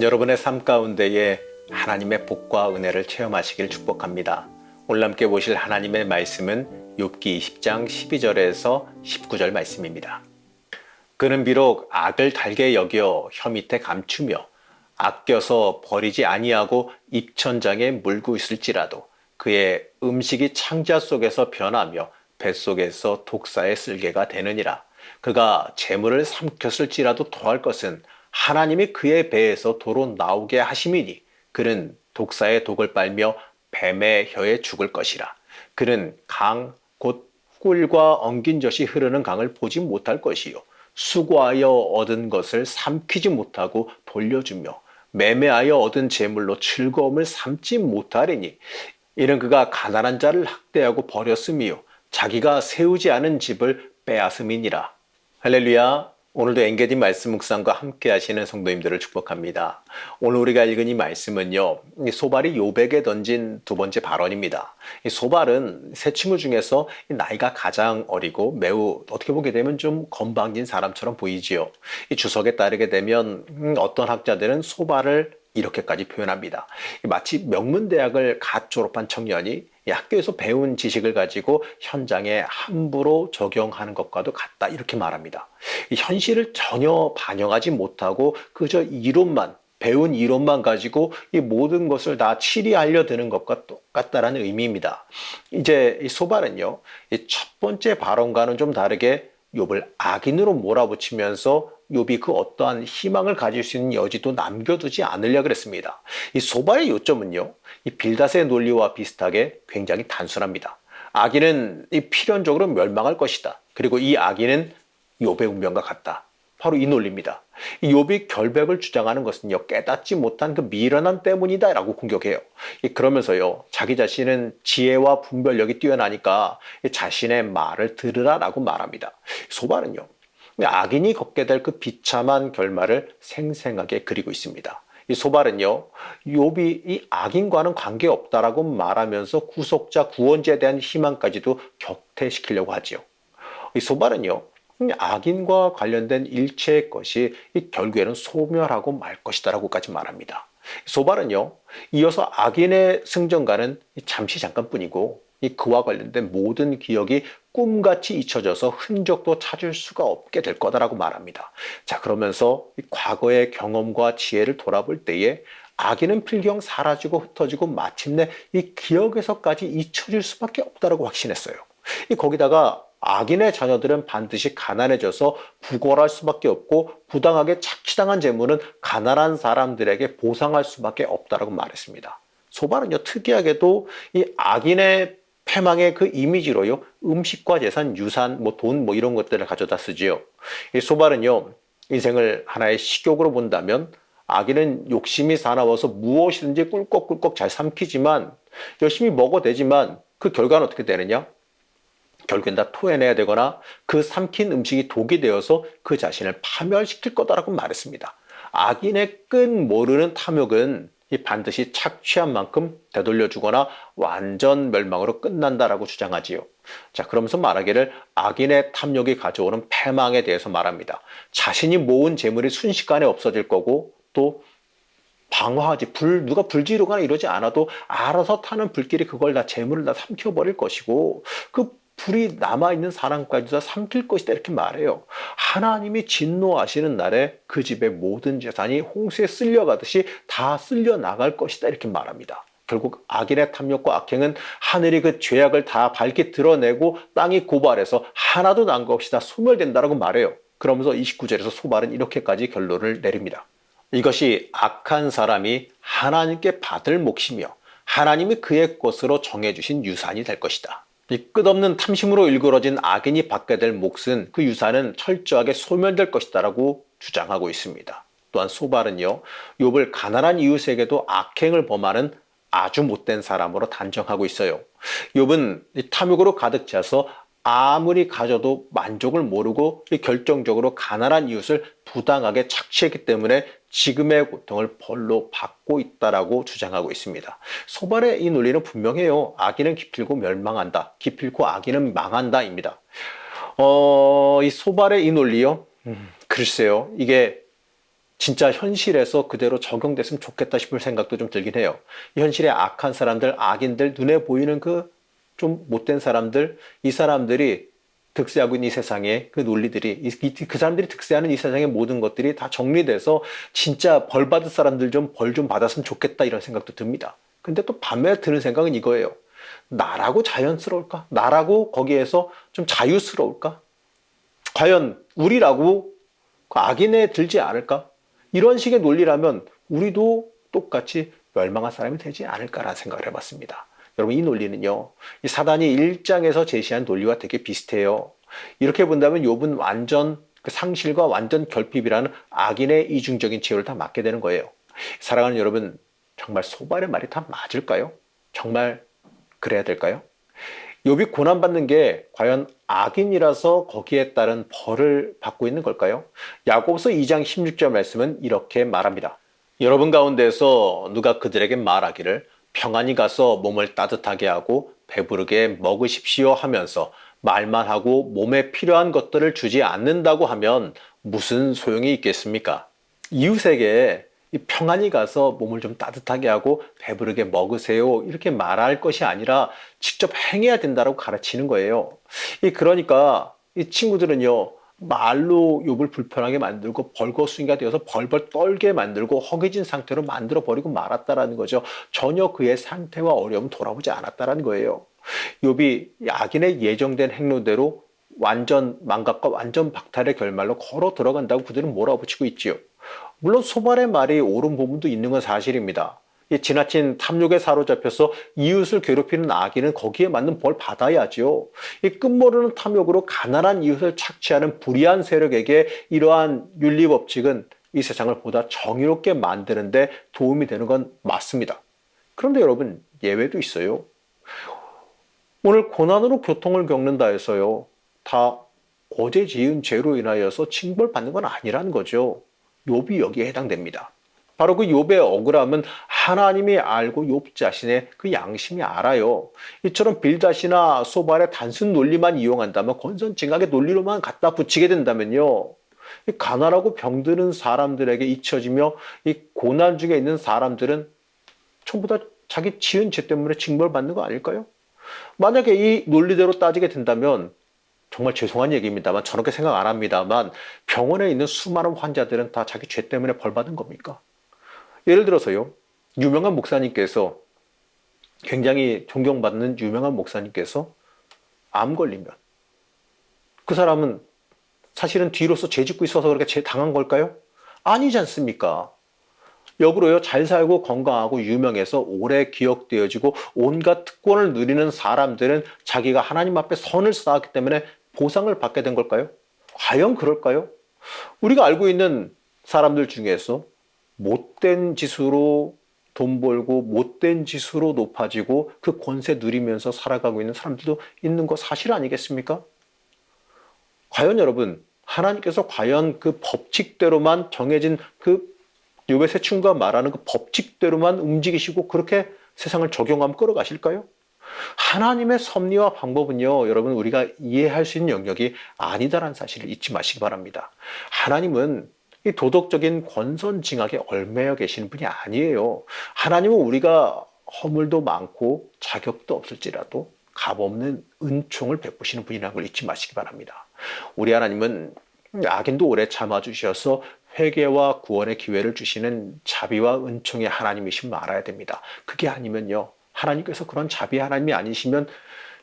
여러분의 삶 가운데에 하나님의 복과 은혜를 체험하시길 축복합니다. 오늘 함께 보실 하나님의 말씀은 욥기 20장 12절에서 19절 말씀입니다. 그는 비록 악을 달게 여겨 혀 밑에 감추며 아껴서 버리지 아니하고 입천장에 물고 있을지라도 그의 음식이 창자 속에서 변하며 뱃속에서 독사의 쓸개가 되느니라. 그가 재물을 삼켰을지라도 더할 것은 하나님이 그의 배에서 도로 나오게 하심이니 그는 독사의 독을 빨며 뱀의 혀에 죽을 것이라. 그는 강 곧 꿀과 엉긴 젖이 흐르는 강을 보지 못할 것이요 수고하여 얻은 것을 삼키지 못하고 돌려주며 매매하여 얻은 재물로 즐거움을 삼지 못하리니 이는 그가 가난한 자를 학대하고 버렸음이요 자기가 세우지 않은 집을 빼앗음이니라. 할렐루야. 오늘도 엔게디 말씀 묵상과 함께 하시는 성도님들을 축복합니다. 오늘 우리가 읽은 이 말씀은요, 소발이 욥에게 던진 두 번째 발언입니다. 이 소발은 세 친구 중에서 나이가 가장 어리고 매우 어떻게 보게 되면 좀 건방진 사람처럼 보이지요. 이 주석에 따르게 되면 어떤 학자들은 소발을 이렇게까지 표현합니다. 마치 명문대학을 갓 졸업한 청년이 학교에서 배운 지식을 가지고 현장에 함부로 적용하는 것과도 같다, 이렇게 말합니다. 현실을 전혀 반영하지 못하고 그저 이론만, 배운 이론만 가지고 이 모든 것을 다 치리하려 드는 것과 똑같다라는 의미입니다. 이제 이 소발은요, 이 첫 번째 발언과는 좀 다르게 욥을 악인으로 몰아붙이면서 욥이 그 어떠한 희망을 가질 수 있는 여지도 남겨두지 않으려 그랬습니다. 이 소발의 요점은요, 이 빌닷의 논리와 비슷하게 굉장히 단순합니다. 악인은 이 필연적으로 멸망할 것이다. 그리고 이 악인은 욥의 운명과 같다. 바로 이 논리입니다. 이 욥이 결백을 주장하는 것은요, 깨닫지 못한 그 미련함 때문이다라고 공격해요. 그러면서요, 자기 자신은 지혜와 분별력이 뛰어나니까 자신의 말을 들으라라고 말합니다. 소발은요, 악인이 겪게 될 그 비참한 결말을 생생하게 그리고 있습니다. 이 소발은요, 욥이 이 악인과는 관계없다라고 말하면서 구속자 구원자에 대한 희망까지도 격퇴시키려고 하지요. 이 소발은요, 악인과 관련된 일체의 것이 결국에는 소멸하고 말 것이다라고까지 말합니다. 소발은요, 이어서 악인의 승전가는 잠시 잠깐뿐이고 그와 관련된 모든 기억이 꿈같이 잊혀져서 흔적도 찾을 수가 없게 될 거다라고 말합니다. 자, 그러면서 과거의 경험과 지혜를 돌아볼 때에 악인은 필경 사라지고 흩어지고 마침내 이 기억에서까지 잊혀질 수밖에 없다라고 확신했어요. 거기다가 악인의 자녀들은 반드시 가난해져서 부궐할 수밖에 없고 부당하게 착취당한 재물은 가난한 사람들에게 보상할 수밖에 없다라고 말했습니다. 소발은요, 특이하게도 이 악인의 패망의 그 이미지로요, 음식과 재산, 유산, 돈, 이런 것들을 가져다 쓰지요. 이 소발은요, 인생을 하나의 식욕으로 본다면 악인은 욕심이 사나워서 무엇이든지 꿀꺽꿀꺽 잘 삼키지만 열심히 먹어대지만 그 결과는 어떻게 되느냐? 결국엔 다 토해내야 되거나 그 삼킨 음식이 독이 되어서 그 자신을 파멸시킬 거다라고 말했습니다. 악인의 끈 모르는 탐욕은 반드시 착취한 만큼 되돌려주거나 완전 멸망으로 끝난다라고 주장하지요. 자, 그러면서 말하기를 악인의 탐욕이 가져오는 패망에 대해서 말합니다. 자신이 모은 재물이 순식간에 없어질 거고 또 방화하지, 누가 불지르거나 이러지 않아도 알아서 타는 불길이 그걸 다 재물을 다 삼켜버릴 것이고 그 불이 남아있는 사람까지 다 삼킬 것이다, 이렇게 말해요. 하나님이 진노하시는 날에 그 집의 모든 재산이 홍수에 쓸려가듯이 다 쓸려 나갈 것이다, 이렇게 말합니다. 결국 악인의 탐욕과 악행은 하늘이 그 죄악을 다 밝게 드러내고 땅이 고발해서 하나도 남은 것 없이 다 소멸된다라고 말해요. 그러면서 29절에서 소발은 이렇게까지 결론을 내립니다. 이것이 악한 사람이 하나님께 받을 몫이며 하나님이 그의 것으로 정해주신 유산이 될 것이다. 이 끝없는 탐심으로 일그러진 악인이 받게 될 몫은 그 유산은 철저하게 소멸될 것이다라고 주장하고 있습니다. 또한 소발은요, 욥을 가난한 이웃에게도 악행을 범하는 아주 못된 사람으로 단정하고 있어요. 욥은 탐욕으로 가득 차서 아무리 가져도 만족을 모르고 결정적으로 가난한 이웃을 부당하게 착취했기 때문에 지금의 고통을 벌로 받고 있다라고 주장하고 있습니다. 소발의 이 논리는 분명해요. 악인은 기필코 멸망한다. 기필코 악인은 망한다입니다. 이 소발의 이 논리요? 글쎄요. 이게 진짜 현실에서 그대로 적용됐으면 좋겠다 싶을 생각도 좀 들긴 해요. 현실의 악한 사람들, 악인들, 눈에 보이는 그 좀 못된 사람들, 이 사람들이 득세하고 있는 이 세상에 그 논리들이, 그 사람들이 득세하는 이 세상의 모든 것들이 다 정리돼서 진짜 벌 받을 사람들 좀 벌 좀 받았으면 좋겠다 이런 생각도 듭니다. 근데 또 반면에 드는 생각은 이거예요. 나라고 자연스러울까? 나라고 거기에서 좀 자유스러울까? 과연 우리라고 그 악인에 들지 않을까? 이런 식의 논리라면 우리도 똑같이 멸망한 사람이 되지 않을까라는 생각을 해봤습니다. 여러분, 이 논리는요, 이 사단이 1장에서 제시한 논리와 되게 비슷해요. 이렇게 본다면 욥은 완전 그 상실과 완전 결핍이라는 악인의 이중적인 치유를 다 맞게 되는 거예요. 사랑하는 여러분, 정말 소발의 말이 다 맞을까요? 정말 그래야 될까요? 욥이 고난받는 게 과연 악인이라서 거기에 따른 벌을 받고 있는 걸까요? 야고보서 2장 16절 말씀은 이렇게 말합니다. 여러분 가운데서 누가 그들에게 말하기를 평안히 가서 몸을 따뜻하게 하고 배부르게 먹으십시오 하면서 말만 하고 몸에 필요한 것들을 주지 않는다고 하면 무슨 소용이 있겠습니까? 이웃에게 평안히 가서 몸을 좀 따뜻하게 하고 배부르게 먹으세요 이렇게 말할 것이 아니라 직접 행해야 된다고 가르치는 거예요. 그러니까 이 친구들은요, 말로 욥을 불편하게 만들고 벌거숭이가 되어서 벌벌 떨게 만들고 허기진 상태로 만들어 버리고 말았다라는 거죠. 전혀 그의 상태와 어려움 돌아보지 않았다라는 거예요. 욥이 악인의 예정된 행로대로 완전 망각과 완전 박탈의 결말로 걸어 들어간다고 그들은 몰아붙이고 있지요. 물론 소발의 말이 옳은 부분도 있는 건 사실입니다. 이 지나친 탐욕에 사로잡혀서 이웃을 괴롭히는 악인은 거기에 맞는 벌 받아야죠. 이 끝모르는 탐욕으로 가난한 이웃을 착취하는 불의한 세력에게 이러한 윤리법칙은 이 세상을 보다 정의롭게 만드는데 도움이 되는 건 맞습니다. 그런데 여러분, 예외도 있어요. 오늘 고난으로 고통을 겪는다 해서요, 다 어제 지은 죄로 인하여서 징벌받는 건 아니라는 거죠. 욥이 여기에 해당됩니다. 바로 그 욥의 억울함은 하나님이 알고 욥 자신의 그 양심이 알아요. 이처럼 빌닷이나 소발의 단순 논리만 이용한다면, 권선징악의 논리로만 갖다 붙이게 된다면요, 가난하고 병드는 사람들에게 잊혀지며 이 고난 중에 있는 사람들은 전부 다 자기 지은 죄 때문에 징벌받는 거 아닐까요? 만약에 이 논리대로 따지게 된다면 정말 죄송한 얘기입니다만, 저렇게 생각 안 합니다만, 병원에 있는 수많은 환자들은 다 자기 죄 때문에 벌받은 겁니까? 예를 들어서요, 유명한 목사님께서, 굉장히 존경받는 유명한 목사님께서 암 걸리면 그 사람은 사실은 뒤로서 죄 짓고 있어서 그렇게 죄 당한 걸까요? 아니지 않습니까? 역으로요, 잘 살고 건강하고 유명해서 오래 기억되어지고 온갖 특권을 누리는 사람들은 자기가 하나님 앞에 선을 쌓았기 때문에 보상을 받게 된 걸까요? 과연 그럴까요? 우리가 알고 있는 사람들 중에서 못된 짓으로 돈 벌고 못된 짓으로 높아지고 그 권세 누리면서 살아가고 있는 사람들도 있는 거 사실 아니겠습니까? 과연 여러분, 하나님께서 과연 그 법칙대로만 정해진 그 욥의 세 친구가 말하는 그 법칙대로만 움직이시고 그렇게 세상을 적용하면 끌어가실까요? 하나님의 섭리와 방법은요, 여러분, 우리가 이해할 수 있는 영역이 아니다라는 사실을 잊지 마시기 바랍니다. 하나님은 이 도덕적인 권선징악에 얽매여 계시는 분이 아니에요. 하나님은 우리가 허물도 많고 자격도 없을지라도 값없는 은총을 베푸시는 분이라는 걸 잊지 마시기 바랍니다. 우리 하나님은 악인도 오래 참아주셔서 회개와 구원의 기회를 주시는 자비와 은총의 하나님이신 걸 알아야 됩니다. 그게 아니면요, 하나님께서 그런 자비의 하나님이 아니시면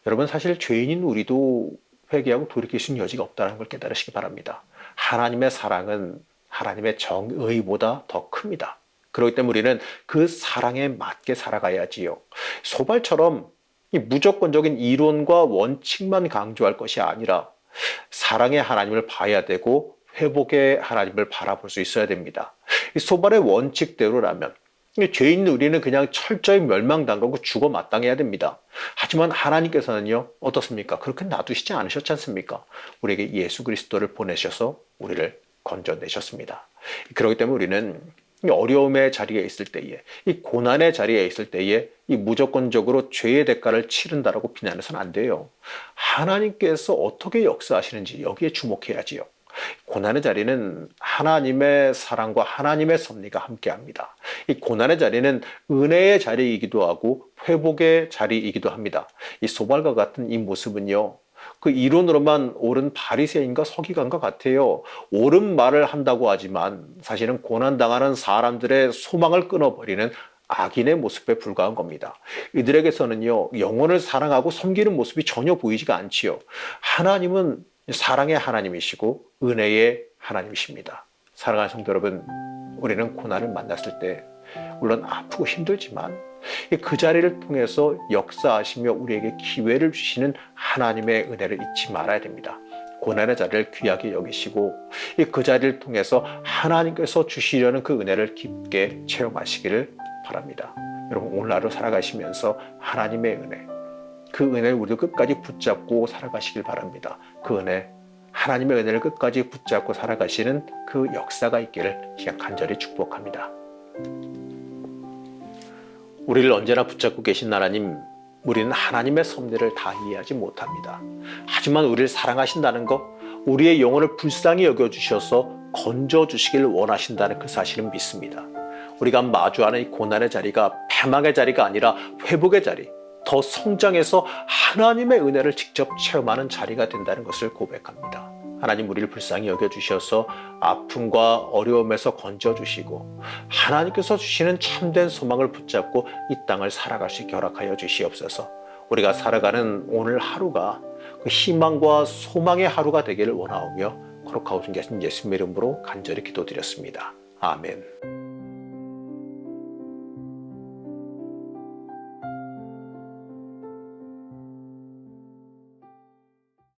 여러분, 사실 죄인인 우리도 회개하고 돌이킬 수 있는 여지가 없다는 걸 깨달으시기 바랍니다. 하나님의 사랑은 하나님의 정의보다 더 큽니다. 그렇기 때문에 우리는 그 사랑에 맞게 살아가야지요. 소발처럼 이 무조건적인 이론과 원칙만 강조할 것이 아니라 사랑의 하나님을 봐야 되고 회복의 하나님을 바라볼 수 있어야 됩니다. 이 소발의 원칙대로라면 죄인 우리는 그냥 철저히 멸망당하고 죽어 마땅해야 됩니다. 하지만 하나님께서는요, 어떻습니까? 그렇게 놔두시지 않으셨지 않습니까? 우리에게 예수 그리스도를 보내셔서 우리를 건져내셨습니다. 그렇기 때문에 우리는 이 어려움의 자리에 있을 때에, 이 고난의 자리에 있을 때에 이 무조건적으로 죄의 대가를 치른다라고 비난해서는 안 돼요. 하나님께서 어떻게 역사하시는지 여기에 주목해야지요. 고난의 자리는 하나님의 사랑과 하나님의 섭리가 함께합니다. 이 고난의 자리는 은혜의 자리이기도 하고 회복의 자리이기도 합니다. 이 소발과 같은 이 모습은요, 그 이론으로만 옳은 바리새인과 서기관과 같아요. 옳은 말을 한다고 하지만 사실은 고난당하는 사람들의 소망을 끊어버리는 악인의 모습에 불과한 겁니다. 이들에게서는요, 영혼을 사랑하고 섬기는 모습이 전혀 보이지가 않지요. 하나님은 사랑의 하나님이시고 은혜의 하나님이십니다. 사랑하는 성도 여러분, 우리는 고난을 만났을 때 물론 아프고 힘들지만 그 자리를 통해서 역사하시며 우리에게 기회를 주시는 하나님의 은혜를 잊지 말아야 됩니다. 고난의 자리를 귀하게 여기시고 그 자리를 통해서 하나님께서 주시려는 그 은혜를 깊게 체험하시기를 바랍니다. 여러분, 오늘 하루 살아가시면서 하나님의 은혜, 그 은혜를 우리도 끝까지 붙잡고 살아가시길 바랍니다. 그 은혜, 하나님의 은혜를 끝까지 붙잡고 살아가시는 그 역사가 있기를 그냥 간절히 축복합니다. 우리를 언제나 붙잡고 계신 하나님, 우리는 하나님의 섭리를 다 이해하지 못합니다. 하지만 우리를 사랑하신다는 것, 우리의 영혼을 불쌍히 여겨주셔서 건져주시길 원하신다는 그 사실은 믿습니다. 우리가 마주하는 이 고난의 자리가 패망의 자리가 아니라 회복의 자리, 더 성장해서 하나님의 은혜를 직접 체험하는 자리가 된다는 것을 고백합니다. 하나님, 우리를 불쌍히 여겨주셔서 아픔과 어려움에서 건져주시고 하나님께서 주시는 참된 소망을 붙잡고 이 땅을 살아갈 수 있게 허락하여 주시옵소서. 우리가 살아가는 오늘 하루가 그 희망과 소망의 하루가 되기를 원하오며 거룩하고 존귀하신 예수님의 이름으로 간절히 기도드렸습니다. 아멘.